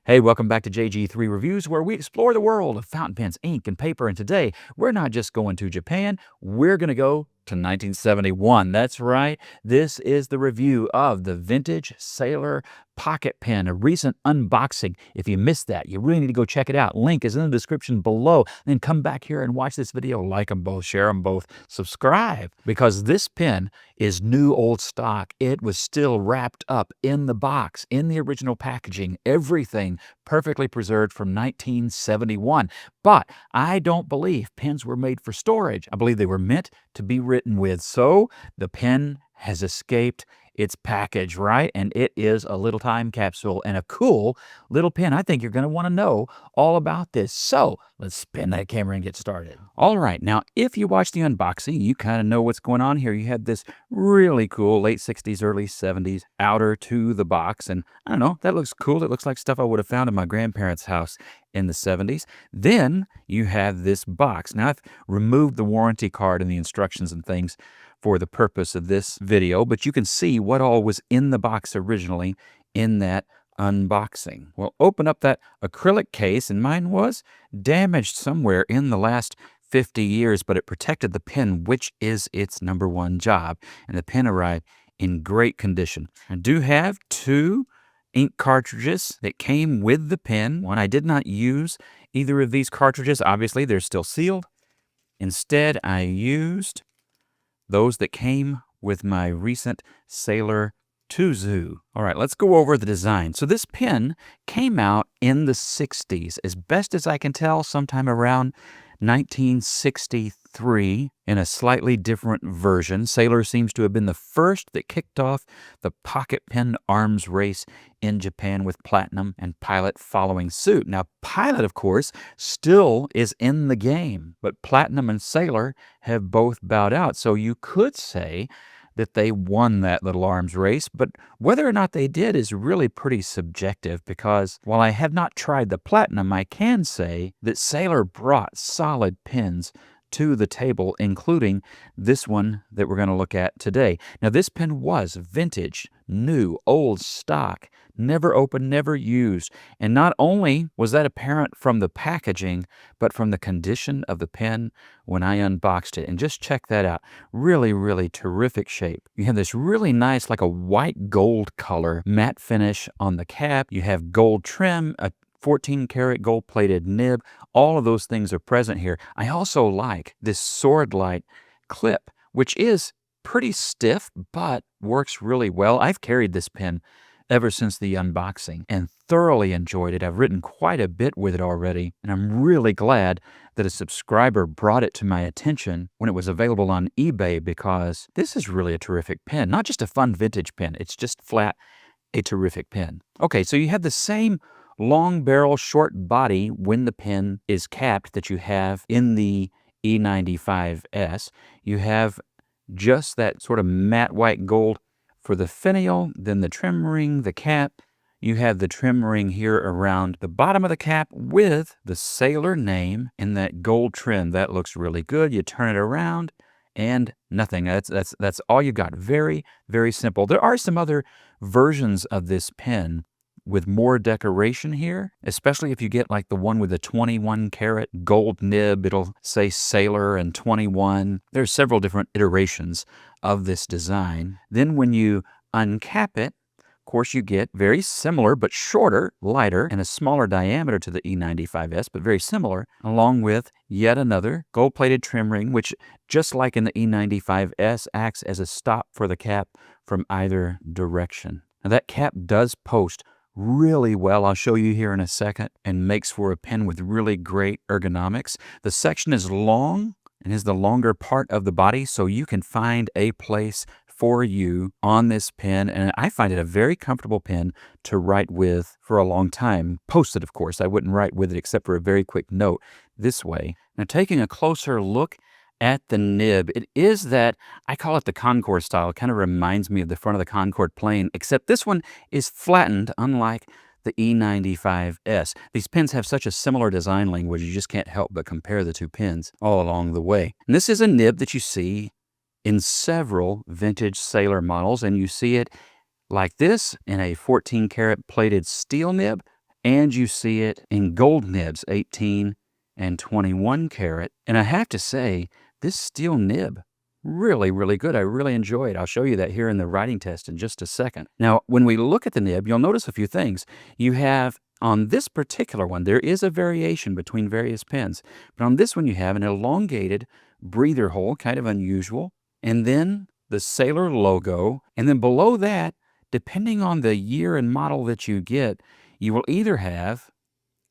Hey, welcome back to JG3 Reviews, where we explore the world of fountain pens, ink, and paper. And today, we're not just going to Japan, we're going to go to 1971. That's right. This is the review of the vintage Sailor Pocket Pen, a recent unboxing. If you missed that, you really need to go check it out. Link is in the description below. Then come back here and watch this video. Like them both, share them both, subscribe, because this pen is new old stock. It was still wrapped up in the box, in the original packaging, everything perfectly preserved from 1971. But I don't believe pens were made for storage. I believe they were meant to be written with. So the pen has escaped its package, right? And it is a little time capsule and a cool little pen. I think you're going to want to know all about this. So let's spin that camera and get started. All right. Now, if you watch the unboxing, you kind of know what's going on here. You have this really cool late 60s, early 70s outer to the box. And I don't know, that looks cool. It looks like stuff I would have found in my grandparents' house in the 70s. Then you have this box. Now, I've removed the warranty card and the instructions and things for the purpose of this video, but you can see what all was in the box originally in that unboxing. Well, open up that acrylic case, and mine was damaged somewhere in the last 50 years, but it protected the pen, which is its #1 job, and the pen arrived in great condition. I do have 2 ink cartridges that came with the pen. One, I did not use either of these cartridges. Obviously, they're still sealed. Instead, I used those that came with my recent Sailor Tuzu. All right, let's go over the design. So this pen came out in the 60s, as best as I can tell, sometime around 1963 in a slightly different version. Sailor seems to have been the first that kicked off the pocket pen arms race in Japan, with Platinum and Pilot following suit. Now, Pilot, of course, still is in the game, but Platinum and Sailor have both bowed out. So you could say that they won that little arms race, but whether or not they did is really pretty subjective, because while I have not tried the Platinum, I can say that Sailor brought solid pens to the table, including this one that we're going to look at today. Now, this pen was vintage, new, old stock, never opened, never used. And not only was that apparent from the packaging, but from the condition of the pen when I unboxed it. And just check that out. Really, really terrific shape. You have this really nice, like a white gold color matte finish on the cap. You have gold trim, a 14-karat gold-plated nib. All of those things are present here. I also like this sword-like clip, which is pretty stiff, but works really well. I've carried this pen ever since the unboxing and thoroughly enjoyed it. I've written quite a bit with it already, and I'm really glad that a subscriber brought it to my attention when it was available on eBay, because this is really a terrific pen. Not just a fun vintage pen, it's just flat a terrific pen. Okay, so you have the same long barrel, short body when the pen is capped that you have in the E95S. You have just that sort of matte white gold for the finial, then the trim ring, the cap. You have the trim ring here around the bottom of the cap with the Sailor name in that gold trim. That looks really good. You turn it around and nothing. That's all you got. Very, very simple. There are some other versions of this pen with more decoration here, especially if you get like the one with the 21-karat gold nib. It'll say Sailor and 21. There's several different iterations of this design. Then when you uncap it, of course, you get very similar but shorter, lighter, and a smaller diameter to the E95S, but very similar, along with yet another gold-plated trim ring, which, just like in the E95S, acts as a stop for the cap from either direction. Now, that cap does post really well. I'll show you here in a second, and makes for a pen with really great ergonomics. The section is long and is the longer part of the body, so you can find a place for you on this pen, and I find it a very comfortable pen to write with for a long time. Posted, of course. I wouldn't write with it except for a very quick note this way. Now, taking a closer look at the nib, it is that, I call it the Concord style. It kind of reminds me of the front of the Concord plane, except this one is flattened, unlike the E95S. These pens have such a similar design language, you just can't help but compare the two pens all along the way. And this is a nib that you see in several vintage Sailor models, and you see it like this in a 14-karat plated steel nib, and you see it in gold nibs, 18 and 21 karat. And I have to say, this steel nib, really, really good. I really enjoy it. I'll show you that here in the writing test in just a second. Now, when we look at the nib, you'll notice a few things. You have, on this particular one, there is a variation between various pens. But on this one, you have an elongated breather hole, kind of unusual. And then the Sailor logo. And then below that, depending on the year and model that you get, you will either have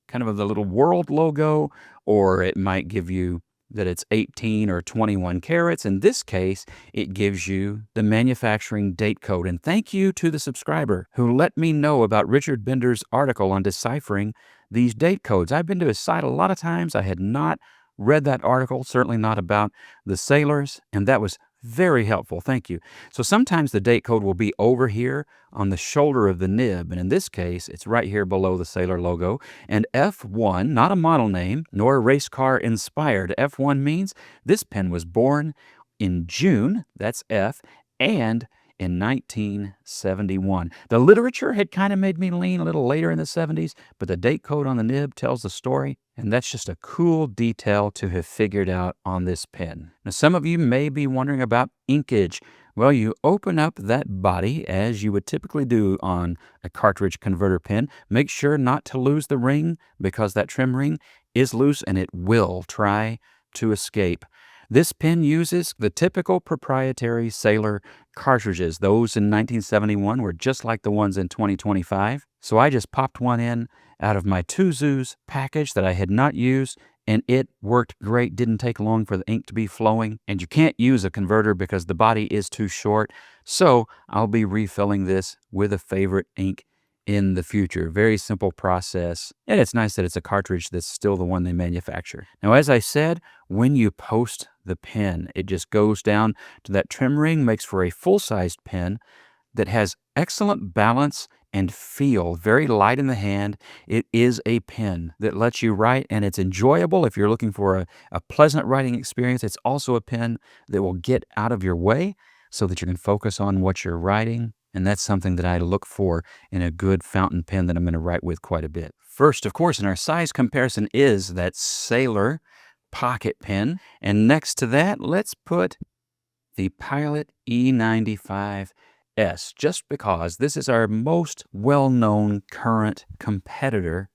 kind of the little world logo, or it might give you that it's 18 or 21 carats. In this case, it gives you the manufacturing date code. And thank you to the subscriber who let me know about Richard Bender's article on deciphering these date codes. I've been to his site a lot of times. I had not read that article, certainly not about the sailors, and that was very helpful. Thank you. So sometimes the date code will be over here on the shoulder of the nib, and in this case, it's right here below the Sailor logo. And F1, not a model name, nor a race car inspired. F1 means this pen was born in June, that's F, and in 1971. The literature had kind of made me lean a little later in the 70s, but the date code on the nib tells the story, and that's just a cool detail to have figured out on this pen. Now, some of you may be wondering about inkage. Well, you open up that body as you would typically do on a cartridge converter pen. Make sure not to lose the ring, because that trim ring is loose and it will try to escape. This pen uses the typical proprietary Sailor cartridges. Those in 1971 were just like the ones in 2025. So I just popped one in out of my Tuzu's package that I had not used, and it worked great. Didn't take long for the ink to be flowing. And you can't use a converter because the body is too short. So I'll be refilling this with a favorite ink in the future. Very simple process. And it's nice that it's a cartridge that's still the one they manufacture. Now, as I said, when you post the pen, it just goes down to that trim ring, makes for a full-sized pen that has excellent balance and feel, very light in the hand. It is a pen that lets you write, and it's enjoyable if you're looking for a pleasant writing experience. It's also a pen that will get out of your way so that you can focus on what you're writing. And that's something that I look for in a good fountain pen that I'm going to write with quite a bit. First, of course, in our size comparison is that Sailor pocket pen. And next to that, let's put the Pilot E95S, just because this is our most well-known current competitor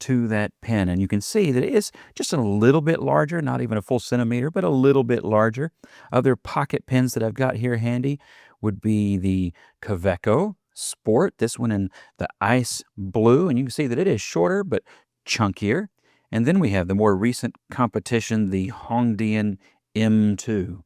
to that pen. And you can see that it is just a little bit larger, not even a full centimeter, but a little bit larger. Other pocket pens that I've got here handy would be the Kaweco Sport, this one in the ice blue, and you can see that it is shorter but chunkier. And then we have the more recent competition, the Hongdian M2.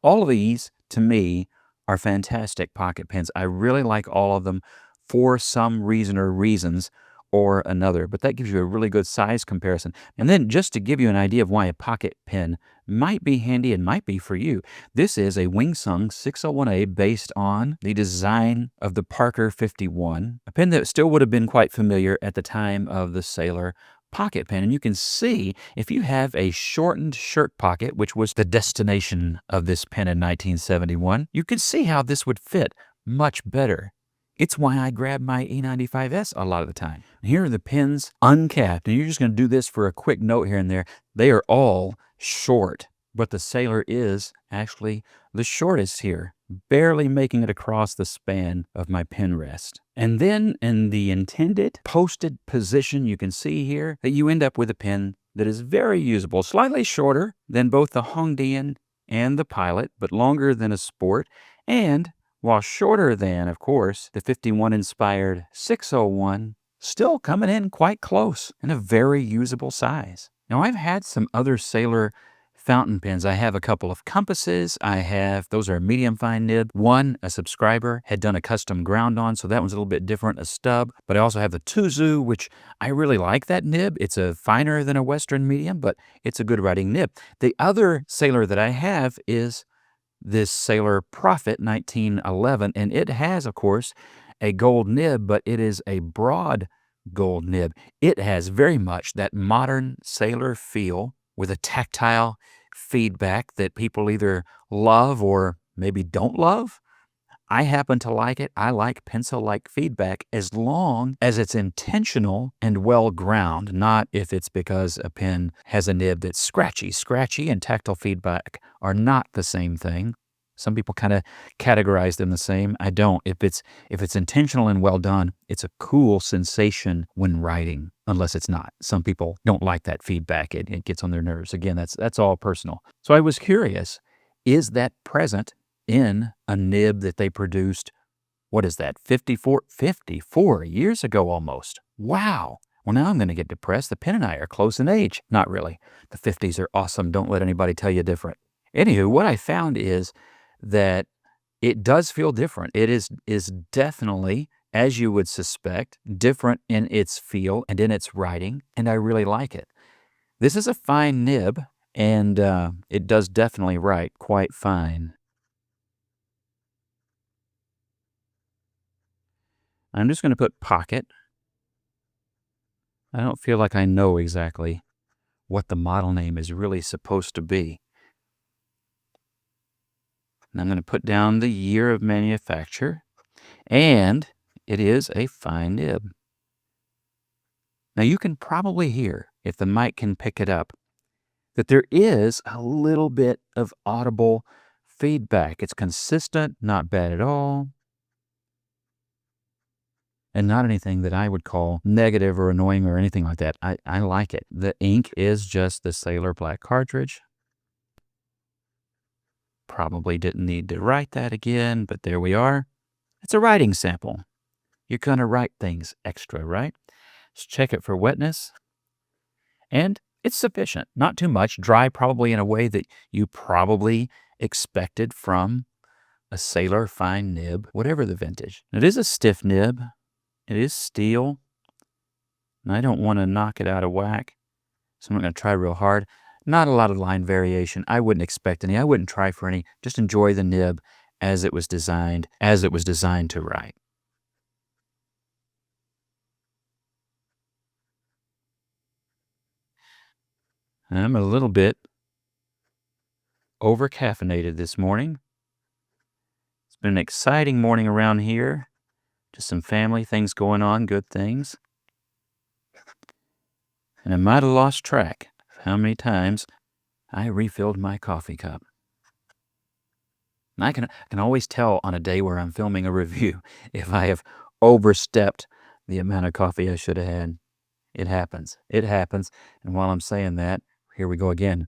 All of these, to me, are fantastic pocket pens. I really like all of them for some reason or reasons or another, but that gives you a really good size comparison. And then just to give you an idea of why a pocket pen might be handy and might be for you, this is a Wingsung 601A based on the design of the Parker 51, a pen that still would have been quite familiar at the time of the Sailor pocket pen. And you can see if you have a shortened shirt pocket, which was the destination of this pen in 1971, you can see how this would fit much better. It's why I grab my E95S a lot of the time. Here are the pens uncapped. And you're just going to do this for a quick note here and there. They are all short, but the Sailor is actually the shortest here, barely making it across the span of my pen rest. And then in the intended posted position, you can see here that you end up with a pen that is very usable, slightly shorter than both the Hongdian and the Pilot, but longer than a Sport, and while shorter than, of course, the 51-inspired 601, still coming in quite close and a very usable size. Now, I've had some other Sailor fountain pens. I have a couple of compasses. Those are medium fine nib. One, a subscriber had done a custom ground on, so that one's a little bit different, a stub. But I also have the Tuzu, which I really like that nib. It's a finer than a Western medium, but it's a good writing nib. The other Sailor that I have is this Sailor Prophet 1911, and it has, of course, a gold nib, but it is a broad gold nib. It has very much that modern Sailor feel with a tactile feedback that people either love or maybe don't love. I happen to like it. I like pencil-like feedback as long as it's intentional and well ground, not if it's because a pen has a nib that's scratchy. Scratchy and tactile feedback are not the same thing. Some people kind of categorize them the same. I don't. If it's intentional and well done, it's a cool sensation when writing, unless it's not. Some people don't like that feedback. It gets on their nerves. Again, that's all personal. So I was curious, is that present in a nib that they produced, what is that, 54 years ago almost? Wow. Well, now I'm going to get depressed. The pen and I are close in age. Not really. The 50s are awesome. Don't let anybody tell you different. Anywho, what I found is that it does feel different. It is definitely, as you would suspect, different in its feel and in its writing, and I really like it. This is a fine nib, and it does definitely write quite fine. I'm just going to put pocket. I don't feel like I know exactly what the model name is really supposed to be. And I'm going to put down the year of manufacture, and it is a fine nib. Now you can probably hear, if the mic can pick it up, that there is a little bit of audible feedback. It's consistent, not bad at all, and not anything that I would call negative or annoying or anything like that. I like it. The ink is just the Sailor Black cartridge. Probably didn't need to write that again, but there we are. It's a writing sample. You're going to write things extra, right? Let's check it for wetness. And it's sufficient, not too much. Dry probably in a way that you probably expected from a Sailor fine nib, whatever the vintage. It is a stiff nib. It is steel. And I don't want to knock it out of whack, so I'm not going to try real hard. Not a lot of line variation. I wouldn't expect any. I wouldn't try for any. Just enjoy the nib as it was designed to write. I'm a little bit over-caffeinated this morning. It's been an exciting morning around here. Just some family things going on, good things. And I might have lost track of how many times I refilled my coffee cup. And I can always tell on a day where I'm filming a review if I have overstepped the amount of coffee I should have had. It happens. It happens. And while I'm saying that, here we go again.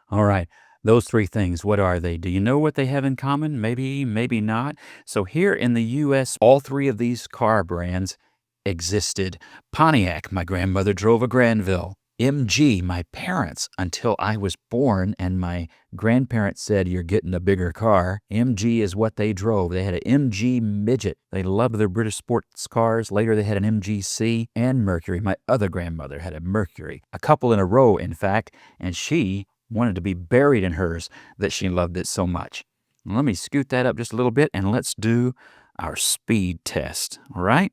All right. Those three things, what are they? Do you know what they have in common? Maybe, maybe not. So here in the U.S., all three of these car brands existed. Pontiac, my grandmother drove a Granville. MG, my parents, until I was born, and my grandparents said, "You're getting a bigger car." MG is what they drove. They had an MG Midget. They loved their British sports cars. Later, they had an MGC and Mercury. My other grandmother had a Mercury, a couple in a row, in fact, and she wanted to be buried in hers that she loved it so much. Let me scoot that up just a little bit, and let's do our speed test, all right?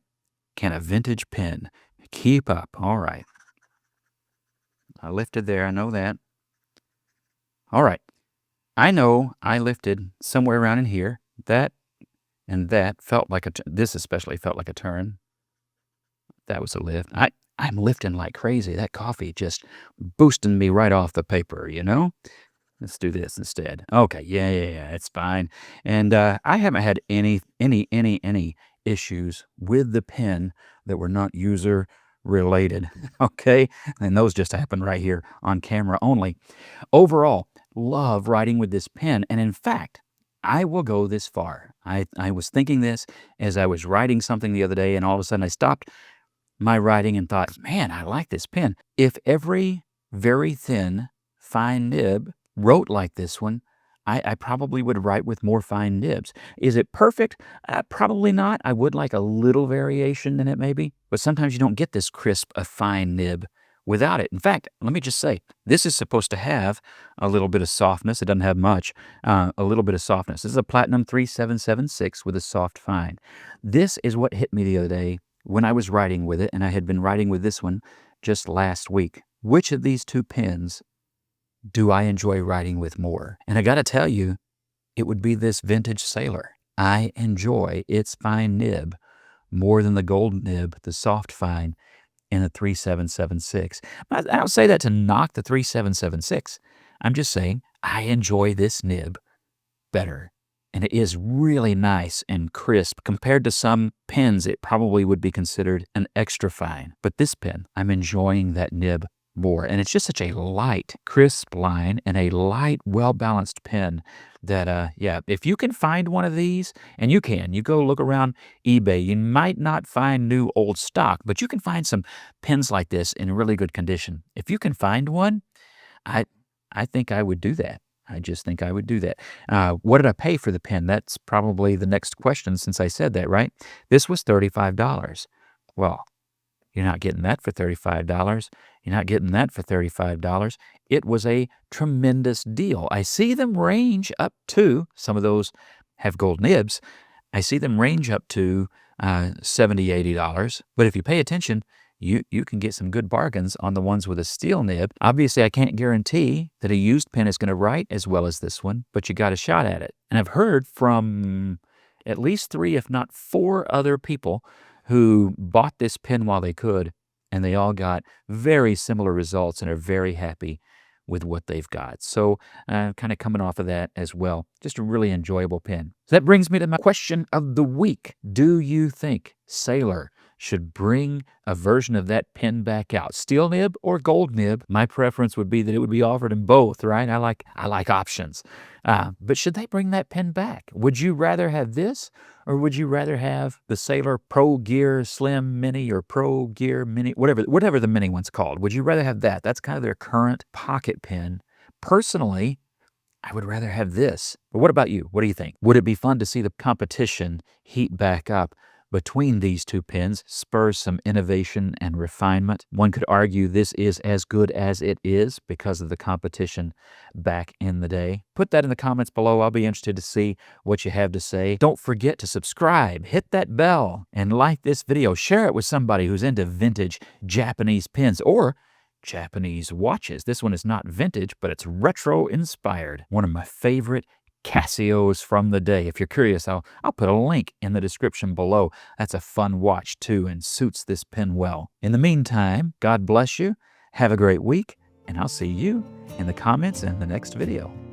Can a vintage pen keep up? All right. I lifted there. I know that. All right. I know I lifted somewhere around in here. That and that felt like this especially felt like a turn. That was a lift. I'm lifting like crazy. That coffee just boosting me right off the paper, you know? Let's do this instead. Okay, yeah, it's fine. And I haven't had any issues with the pen that were not user related. Okay, and those just happen right here on camera only. Overall, love writing with this pen, and in fact, I will go this far. I was thinking this as I was writing something the other day, and all of a sudden I stopped my writing and thought, man, I like this pen. If every very thin, fine nib wrote like this one, I probably would write with more fine nibs. Is it perfect? Probably not. I would like a little variation in it maybe, but sometimes you don't get this crisp, a fine nib without it. In fact, let me just say, this is supposed to have a little bit of softness. It doesn't have much, a little bit of softness. This is a Platinum 3776 with a soft fine. This is what hit me the other day when I was writing with it, and I had been writing with this one just last week. Which of these two pens do I enjoy writing with more? And I got to tell you, it would be this vintage Sailor. I enjoy its fine nib more than the gold nib, the soft fine, in a 3776. I don't say that to knock the 3776. I'm just saying I enjoy this nib better. And it is really nice and crisp. Compared to some pens, it probably would be considered an extra fine. But this pen, I'm enjoying that nib more. And it's just such a light, crisp line and a light, well-balanced pen that, yeah, if you can find one of these, and you go look around eBay, you might not find new old stock, but you can find some pens like this in really good condition. If you can find one, I think I would do that. I just think I would do that. What did I pay for the pen? That's probably the next question since I said that, right? This was $35. Well, you're not getting that for $35. You're not getting that for $35. It was a tremendous deal. I see them range up to, some of those have gold nibs, I see them range up to $70, $80. But if you pay attention, you can get some good bargains on the ones with a steel nib. Obviously, I can't guarantee that a used pen is going to write as well as this one, but you got a shot at it. And I've heard from at least 3, if not 4 other people who bought this pen while they could, and they all got very similar results and are very happy with what they've got. So kind of coming off of that as well. Just a really enjoyable pen. So that brings me to my question of the week. Do you think Sailor should bring a version of that pen back out? Steel nib or gold nib? My preference would be that it would be offered in both, right? I like options. But should they bring that pen back? Would you rather have this, or would you rather have the Sailor Pro Gear Slim Mini or Pro Gear Mini, whatever the mini one's called? Would you rather have that? That's kind of their current pocket pen. Personally, I would rather have this. But what about you? What do you think? Would it be fun to see the competition heat back up between these two pens, spurs some innovation and refinement? One could argue this is as good as it is because of the competition back in the day. Put that in the comments below. I'll be interested to see what you have to say. Don't forget to subscribe, hit that bell, and like this video. Share it with somebody who's into vintage Japanese pens or Japanese watches. This one is not vintage, but it's retro inspired. One of my favorite Casios from the day. If you're curious, I'll put a link in the description below. That's a fun watch too and suits this pen well. In the meantime, God bless you. Have a great week, and I'll see you in the comments in the next video.